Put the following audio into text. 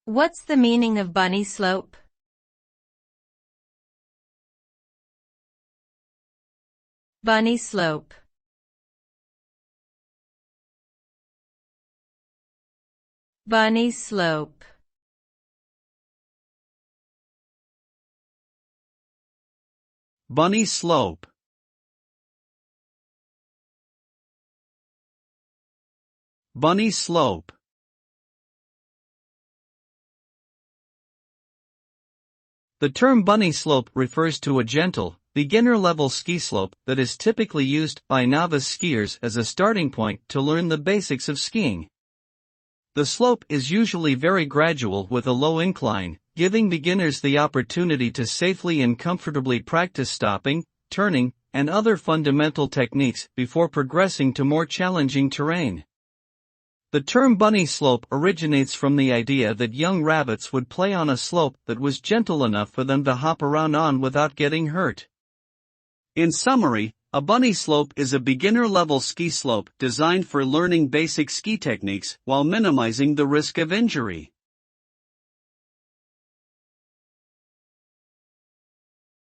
What's the meaning of bunny slope? Bunny slope. Bunny slope. Bunny slope. Bunny slope. The term bunny slope refers to a gentle, beginner-level ski slope that is typically used by novice skiers as a starting point to learn the basics of skiing. The slope is usually very gradual with a low incline, giving beginners the opportunity to safely and comfortably practice stopping, turning, and other fundamental techniques before progressing to more challenging terrain. The term bunny slope originates from the idea that young rabbits would play on a slope that was gentle enough for them to hop around on without getting hurt. In summary, a bunny slope is a beginner-level ski slope designed for learning basic ski techniques while minimizing the risk of injury.